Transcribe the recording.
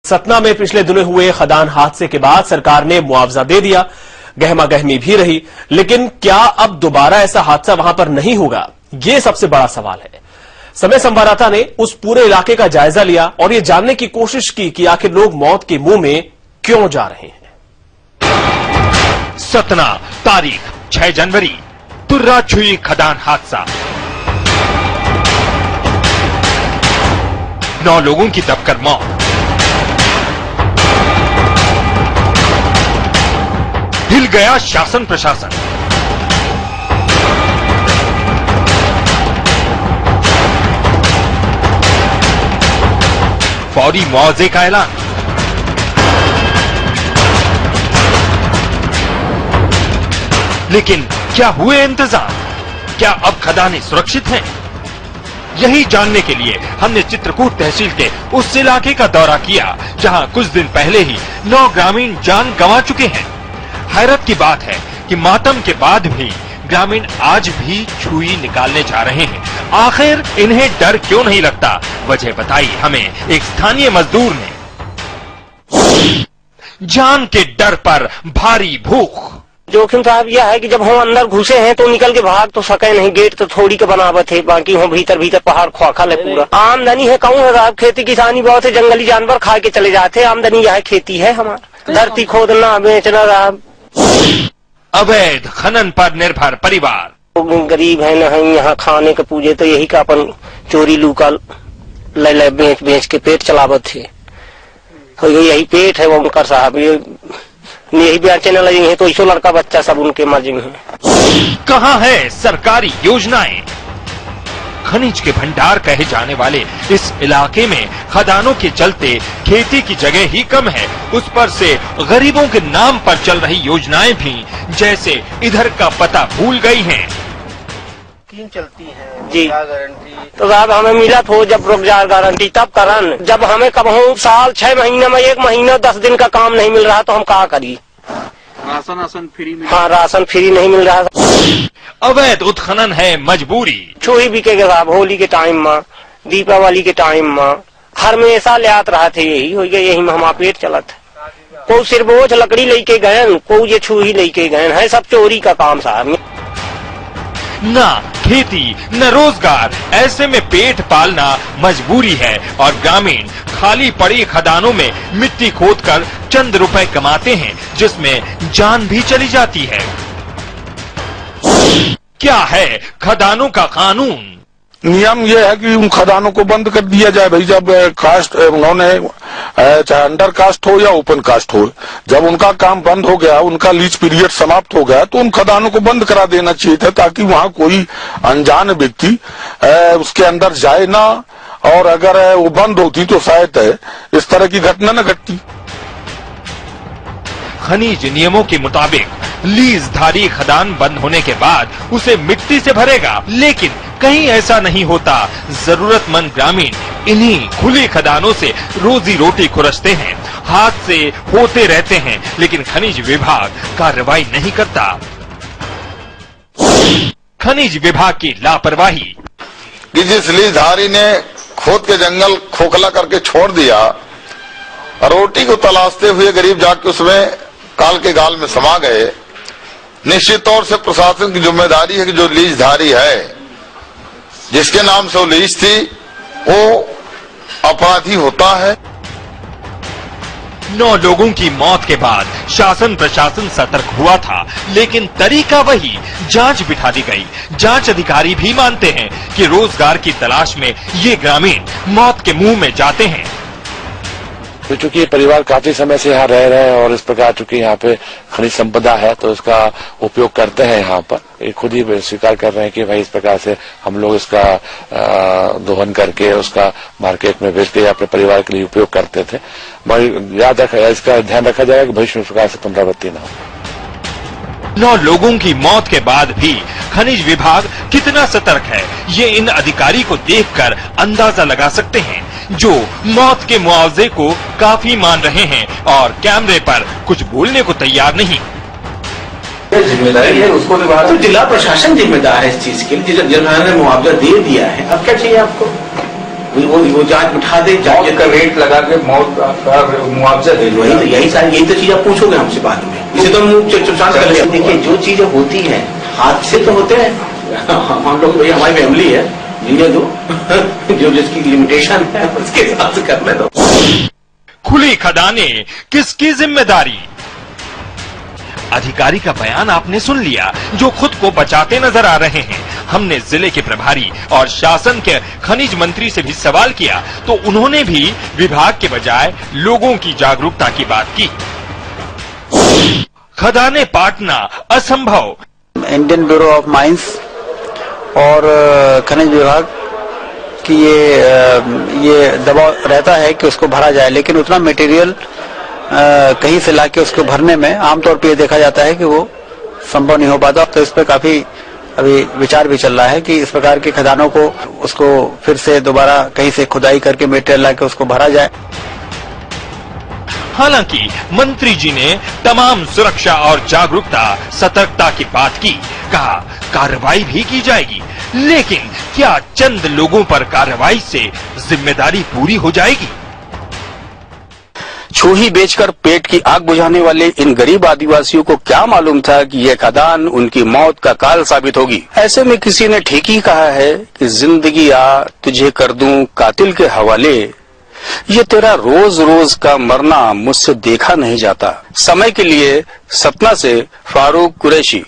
सतना में पिछले दिनों हुए खदान हादसे के बाद सरकार ने मुआवजा दे दिया, गहमा गहमी भी रही, लेकिन क्या अब दोबारा ऐसा हादसा वहां पर नहीं होगा, ये सबसे बड़ा सवाल है। समय संवाददाता ने उस पूरे इलाके का जायजा लिया और ये जानने की कोशिश की कि आखिर लोग मौत के मुंह में क्यों जा रहे हैं। सतना, तारीख 6 जनवरी, तुर्रा छुई खदान हादसा। 9 लोगों की दबकर मौत। हिल गया शासन प्रशासन। फौरी मुआवजे का ऐलान। लेकिन क्या हुए इंतजाम? क्या अब खदानें सुरक्षित हैं? यही जानने के लिए हमने चित्रकूट तहसील के उस इलाके का दौरा किया जहां कुछ दिन पहले ही 9 ग्रामीण जान गंवा चुके हैं। हैरत की बात है कि मातम के बाद भी ग्रामीण आज भी छुई निकालने जा रहे हैं। आखिर इन्हें डर क्यों नहीं लगता? वजह बताई हमें एक स्थानीय मजदूर ने। जान के डर पर भारी भूख। जोखिम साहब यह है कि जब हम अंदर घुसे हैं तो निकल के भाग तो सके नहीं, गेट तो थोड़ी के बनावट है, बाकी हम भीतर भीतर पहाड़ ख्वाखल है पूरा। आमदनी है कहूँ है साहब, खेती किसानी बहुत है, जंगली जानवर खा के चले जाते हैं, आमदनी यह है, खेती है हमारा, धरती खोदना बेचना साहब। अवैध खनन पर निर्भर परिवार। गरीब है न, यहाँ खाने के पूजे तो यही का अपन चोरी लूका ले बेच बेच के पेट चलावत थे, तो यही पेट है वो उनका साहब। यही बेचने लगे हैं तो इसो लड़का बच्चा सब उनके मर्जी में है। कहाँ है सरकारी योजनाएं? खनिज के भंडार कहे जाने वाले इस इलाके में खदानों के चलते खेती की जगह ही कम है, उस पर से गरीबों के नाम पर चल रही योजनाएं भी जैसे इधर का पता भूल गई हैं। स्कीम चलती है जी, गारंटी तो साहब हमें मिला तो जब रोजगार गारंटी तब करन, जब हमें कबहू साल 6 महीने में 1 महीना 10 दिन का काम नहीं मिल रहा तो हम क्या करी? राशन फ्री मिल, हाँ राशन फ्री नहीं मिल रहा। अवैध उत्खनन है मजबूरी। छुई बिकेगा साहब, होली के टाइम में, दीपावली के टाइम में हमेशा ले आत रहा थे, यही हो गया, यही में हमारा पेट चलत। को सिर्फ बोझ लकड़ी लेके गए, को ये छुई लेके गए है, सब चोरी का काम साहब। ना खेती न रोजगार, ऐसे में पेट पालना मजबूरी है और ग्रामीण खाली पड़ी खदानों में मिट्टी खोदकर चंद रुपए कमाते हैं, जिसमें जान भी चली जाती है। क्या है खदानों का कानून? नियम यह है कि उन खदानों को बंद कर दिया जाए। भाई जब कास्ट उन्होंने चाहे अंडर कास्ट हो या ओपन कास्ट हो, जब उनका काम बंद हो गया, उनका लीज पीरियड समाप्त हो गया, तो उन खदानों को बंद करा देना चाहिए था, ताकि वहां कोई अनजान व्यक्ति उसके अंदर जाए ना, और अगर वो बंद होती तो शायद इस तरह की घटना न घटती। खनिज नियमों के मुताबिक लीजधारी खदान बंद होने के बाद उसे मिट्टी से भरेगा, लेकिन कहीं ऐसा नहीं होता। जरूरतमंद ग्रामीण इन्हीं खुली खदानों से रोजी रोटी खुरसते हैं। हादसे होते रहते हैं, लेकिन खनिज विभाग कार्रवाई नहीं करता। खनिज विभाग की लापरवाही। जिस लीजधारी ने खोद के जंगल खोखला करके छोड़ दिया, रोटी को तलाशते हुए गरीब जाके उसमें काल के गाल में समा गए। निश्चित तौर से प्रशासन की जिम्मेदारी है कि जो लीजधारी है, जिसके नाम से वो लीज थी, वो अपराधी होता है। 9 लोगों की मौत के बाद शासन प्रशासन सतर्क हुआ था, लेकिन तरीका वही, जांच बिठा दी गई। जांच अधिकारी भी मानते हैं कि रोजगार की तलाश में ये ग्रामीण मौत के मुंह में जाते हैं। तो चूंकि परिवार काफी समय से यहाँ रह रहे हैं और इस प्रकार चूंकि यहाँ पे खनिज संपदा है तो इसका उपयोग करते हैं। यहाँ पर ये खुद ही स्वीकार कर रहे हैं कि भाई इस प्रकार से हम लोग इसका दोहन करके उसका मार्केट में बेच के अपने परिवार के लिए उपयोग करते थे। याद रखा, इसका ध्यान रखा जाएगा कि भविष्य में इस प्रकार से पुनरावृत्ति न हो। 9 लोगों की मौत के बाद भी खनिज विभाग कितना सतर्क है, ये इन अधिकारी को देखकर अंदाजा लगा सकते हैं, जो मौत के मुआवजे को काफी मान रहे हैं और कैमरे पर कुछ बोलने को तैयार नहीं। जिम्मेदारी है उसको निभाना, तो जिला प्रशासन जिम्मेदार है इस चीज के लिए। जिन्होंने मुआवजा दे दिया है, अब क्या चाहिए आपको? वो जांच उठा दे, जांच का रेट लगा के मौत का मुआवजा दे दो। यही तो चीज आप पूछोगे हमसे बाद में, इसे तो हम चुपचाप कर लेते। देखिए जो चीजें होती हैं हादसे तो होते हैं, हम लोग भाई हमारी फैमिली है, जीने दो जो जिसकी लिमिटेशन है उसके हिसाब से करने दो। खुली खदानें किसकी जिम्मेदारी? अधिकारी का बयान आपने सुन लिया, जो खुद को बचाते नजर आ रहे हैं। हमने जिले के प्रभारी और शासन के खनिज मंत्री से भी सवाल किया तो उन्होंने भी विभाग के बजाय लोगों की जागरूकता की बात की। खदानें पाटना असंभव। इंडियन ब्यूरो ऑफ माइंस और खनिज विभाग की ये दबाव रहता है कि उसको भरा जाए, लेकिन उतना मटेरियल कहीं से लाके उसको भरने में आमतौर पर ये देखा जाता है कि वो संभव नहीं हो पाता। तो इस पर काफी अभी विचार भी चल रहा है कि इस प्रकार के खदानों को उसको फिर से दोबारा कहीं से खुदाई करके मटेरियल लाके उसको भरा जाए। हालांकि मंत्री जी ने तमाम सुरक्षा और जागरूकता सतर्कता की बात की, कहा कार्रवाई भी की जाएगी, लेकिन क्या चंद लोगों पर कार्रवाई से जिम्मेदारी पूरी हो जाएगी? छूही बेचकर पेट की आग बुझाने वाले इन गरीब आदिवासियों को क्या मालूम था कि यह खदान उनकी मौत का काल साबित होगी। ऐसे में किसी ने ठीक ही कहा है कि जिंदगी आ तुझे कर दूं कातिल के हवाले, ये तेरा रोज रोज का मरना मुझसे देखा नहीं जाता। समय के लिए सतना से फारूक कुरैशी।